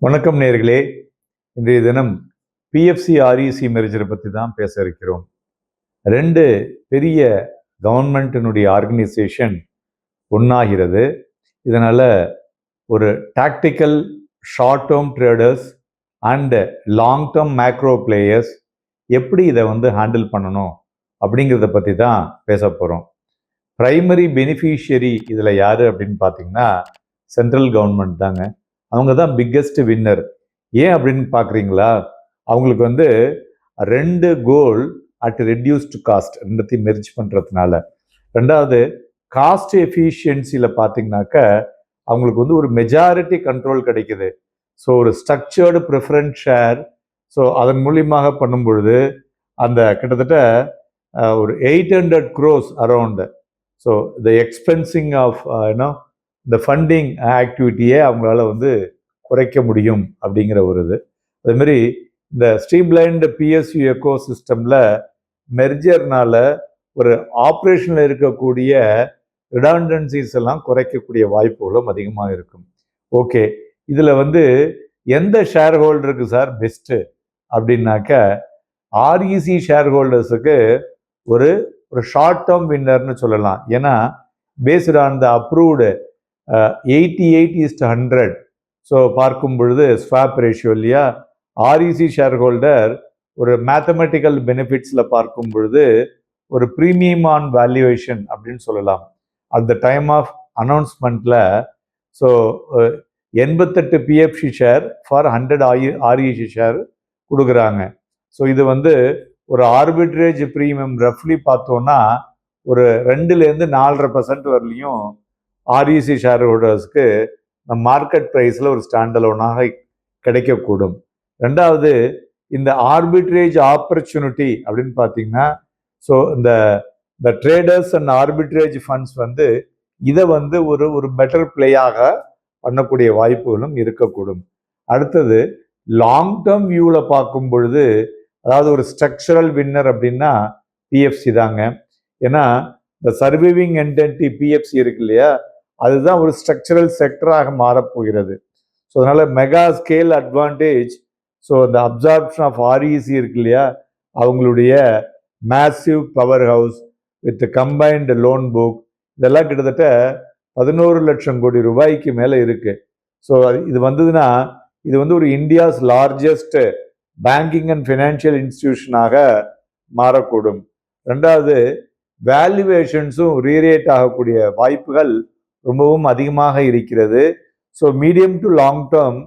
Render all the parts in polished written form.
வணக்கம் நேர்களே. இன்றைய தினம் பிஎஃப்சி ஆர்இசி மெர்ஜரை பற்றி தான் பேச இருக்கிறோம். ரெண்டு பெரிய கவர்மெண்ட்டினுடைய ஆர்கனைசேஷன் ஒன்றாகிறது. இதனால் ஒரு tactical short term traders and long term macro players எப்படி இதை ஹேண்டில் பண்ணணும் அப்படிங்கிறத பற்றி தான் பேச போகிறோம். பிரைமரி பெனிஃபிஷியரி இதில் யார் அப்படின்னு பார்த்தீங்கன்னா சென்ட்ரல் கவர்மெண்ட் தாங்க. அவங்க தான் பிக்கெஸ்ட் வின்னர். ஏன் அப்படின்னு பார்க்குறீங்களா? அவங்களுக்கு ரெண்டு கோல் அட் ரெடியூஸ்டு காஸ்ட் ரெண்டுத்தையும் மெர்ஜ் பண்ணுறதுனால. ரெண்டாவது காஸ்ட் எஃபிஷியன்சியில் பார்த்தீங்கன்னாக்க அவங்களுக்கு ஒரு மெஜாரிட்டி கண்ட்ரோல் கிடைக்குது. ஸோ ஒரு ஸ்ட்ரக்சர்டு ப்ரிஃபரன்ஸ் ஷேர். ஸோ அதன் மூலியமாக பண்ணும் பொழுது அந்த கிட்டத்தட்ட ஒரு 800 crores around. So the expensing of இந்த ஃபண்டிங் ஆக்டிவிட்டியே அவங்களால குறைக்க முடியும் அப்படிங்கிற ஒரு இது. அதேமாரி இந்த ஸ்ட்ரீம்லைன்டு பிஎஸ்யூ எக்கோ சிஸ்டமில் மெர்ஜர்னால ஒரு ஆப்ரேஷனில் இருக்கக்கூடிய ரிடாண்டன்சிஸ் எல்லாம் குறைக்கக்கூடிய வாய்ப்புகளும் அதிகமாக இருக்கும். ஓகே, இதில் எந்த ஷேர் ஹோல்டருக்கு சார் பெஸ்ட்டு அப்படின்னாக்க ஆர்இசி ஷேர் ஹோல்டர்ஸுக்கு ஒரு ஷார்ட் டேர்ம் வின்னர்னு சொல்லலாம். ஏன்னா based on the approved 88:100. So பார்க்கும் பொழுது ஸ்வாப் ரேஷியோ இல்லையா, ஆர்இசி ஷேர் ஹோல்டர் ஒரு மேத்தமெட்டிக்கல் பெனிஃபிட்ஸில் பார்க்கும் பொழுது ஒரு ப்ரீமியம் ஆன் வேல்யூவேஷன் அப்படின்னு சொல்லலாம். அட் த டைம் ஆஃப் அனௌன்ஸ்மெண்ட்டில் so 88 PFC share for 100 REC share கொடுக்குறாங்க. ஸோ இது ஒரு ஆர்பிட்ரேஜ் ப்ரீமியம் ரஃப்லி பார்த்தோன்னா ஒரு 2-4.5% வரலையும் ஆர்இசி ஷேர் ஹோல்டர்ஸ்க்கு மார்க்கெட் ப்ரைஸில் ஒரு ஸ்டாண்டலோனாக கிடைக்கக்கூடும். ரெண்டாவது இந்த ஆர்பிட்ரேஜ் ஆப்பர்ச்சுனிட்டி அப்படின்னு பார்த்தீங்கன்னா ஸோ இந்த ட்ரேடர்ஸ் அண்ட் ஆர்பிட்ரேஜ் ஃபண்ட்ஸ் இதை ஒரு பெட்டர் பிளேயாக பண்ணக்கூடிய வாய்ப்புகளும் இருக்கக்கூடும். அடுத்தது லாங் டேர்ம் வியூவில் பார்க்கும் பொழுது அதாவது ஒரு ஸ்ட்ரக்சரல் வின்னர் அப்படின்னா பிஎஃப்சி தாங்க. ஏன்னா இந்த சர்வைவிங் என்டிட்டி பிஎஃப்சி இருக்கு இல்லையா, அதுதான் ஒரு ஸ்ட்ரக்சரல் செக்டராக மாறப்போகிறது. ஸோ அதனால மெகா ஸ்கேல் அட்வான்டேஜ். ஸோ இந்த அப்சார்ப்ஷன் ஆஃப் ஆர்இசி இருக்கு இல்லையா, அவங்களுடைய massive power house with combined loan book இதெல்லாம் கிட்டத்தட்ட 11 லட்சம் கோடி ரூபாய்க்கு மேலே இருக்கு. ஸோ இது வந்ததுன்னா இது ஒரு India's largest banking and financial இன்ஸ்டிடியூஷனாக மாறக்கூடும். ரெண்டாவது வேல்யூவேஷன்ஸும் ரீரேட் ஆகக்கூடிய வாய்ப்புகள் ரொம்பவும் அதிகமாக இருக்கிறது. So medium to long term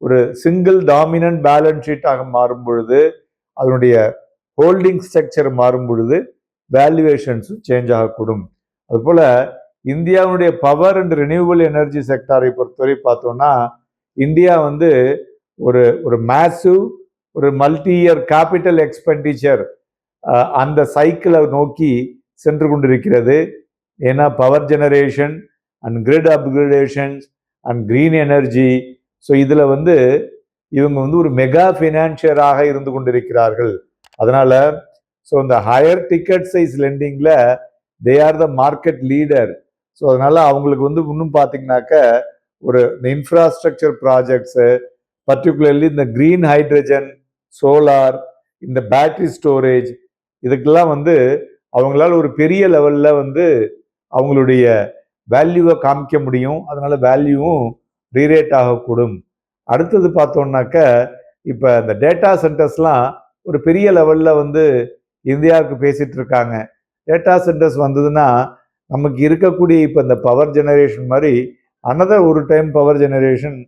ஒரு சிங்கிள் டாமினன்ட் பேலன்ஸ் ஷீட்டாக மாறும் பொழுது அதனுடைய ஹோல்டிங் ஸ்ட்ரக்சர் மாறும் பொழுது வேல்யூவேஷன்ஸும் சேஞ்ச் ஆகக்கூடும். அதுபோல் இந்தியாவுடைய பவர் அண்ட் ரினியூவபிள் எனர்ஜி செக்டாரை பொறுத்தவரை பார்த்தோம்னா இந்தியா ஒரு மேசிவ் ஒரு மல்டி இயர் கேபிட்டல் எக்ஸ்பெண்டிச்சர் அந்த சைக்கிளை நோக்கி சென்று கொண்டிருக்கிறது. ஏன்னா power generation and grid upgradations and green energy. So இதில் இவங்க ஒரு மெகா ஃபினான்ஷியராக இருந்து கொண்டிருக்கிறார்கள். அதனால் ஸோ இந்த ஹையர் டிக்கெட் சைஸ் லெண்டிங்கில் they are the market leader. So அதனால் அவங்களுக்கு இன்னும் பார்த்தீங்கன்னாக்க ஒரு இந்த இன்ஃப்ராஸ்ட்ரக்சர் ப்ராஜெக்ட்ஸு பர்டிகுலர்லி இந்த கிரீன் ஹைட்ரஜன், சோலார், இந்த பேட்டரி ஸ்டோரேஜ் இதுக்கெல்லாம் அவங்களால ஒரு பெரிய லெவலில் அவங்களுடைய வேல்யூவை காமிக்க முடியும். அதனால வேல்யூவும் ரீரேட் ஆகக்கூடும். அடுத்தது பார்த்தோம்னாக்க இப்போ இந்த டேட்டா சென்டர்ஸ்லாம் ஒரு பெரிய லெவலில் இந்தியாவுக்கு பேசிட்டு இருக்காங்க. டேட்டா சென்டர்ஸ் வந்ததுன்னா நமக்கு இருக்கக்கூடிய இப்போ இந்த பவர் ஜெனரேஷன் மாதிரி அனதர் ஒரு டைம் பவர் ஜெனரேஷன்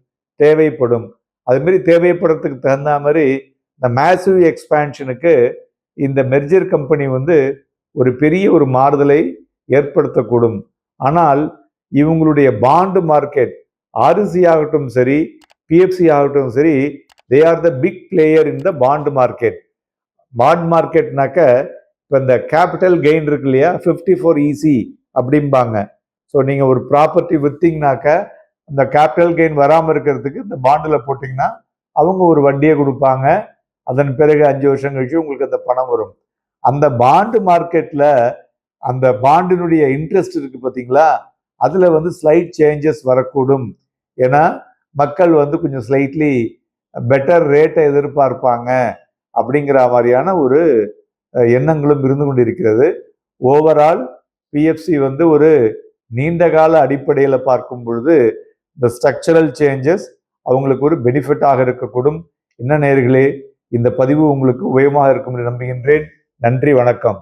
தேவைப்படும். அதுமாரி தேவைப்படுறதுக்கு தகுந்த மாதிரி இந்த மேசிவ் எக்ஸ்பேன்ஷனுக்கு இந்த மெர்ஜர் கம்பெனி ஒரு பெரிய ஒரு மாறுதலை ஏற்படுத்தக்கூடும். ஆனால் இவங்களுடைய பாண்டு மார்க்கெட் ஆர்இசி ஆகட்டும் சரி, பிஎஃப்சி ஆகட்டும் சரி, they are the big player in the bond market. Bond மார்க்கெட்னாக்க இப்போ இந்த கேபிட்டல் கெயின் இருக்கு இல்லையா, 54 ஈசி அப்படிம்பாங்க. ஸோ நீங்கள் ஒரு ப்ராப்பர்ட்டி விற்றீங்கனாக்க அந்த கேபிட்டல் கெயின் வராமல் இருக்கிறதுக்கு இந்த பாண்டில் போட்டிங்கன்னா அவங்க ஒரு வட்டியை கொடுப்பாங்க. அதன் பிறகு 5 வருஷம் கழிச்சு உங்களுக்கு அந்த பணம் வரும். அந்த பாண்டு மார்க்கெட்டில் அந்த பாண்டினுடைய இன்ட்ரெஸ்ட் இருக்கு பார்த்தீங்களா, அதில் ஸ்லைட் சேஞ்சஸ் வரக்கூடும். ஏன்னா மக்கள் வந்து கொஞ்சம் ஸ்லைட்லி பெட்டர் ரேட்டை எதிர்பார்ப்பாங்க அப்படிங்கிற மாதிரியான ஒரு எண்ணங்களும் இருந்து கொண்டிருக்கிறது. ஓவரால் பிஎஃப்சி வந்து ஒரு நீண்ட கால அடிப்படையில் பார்க்கும் பொழுது இந்த ஸ்ட்ரக்சரல் சேஞ்சஸ் அவங்களுக்கு ஒரு பெனிஃபிட்டாக இருக்கக்கூடும். என்ன நேயர்களே, இந்த பதிவு உங்களுக்கு உபயோகமாக இருக்கும் என்று நம்புகின்றேன். நன்றி, வணக்கம்.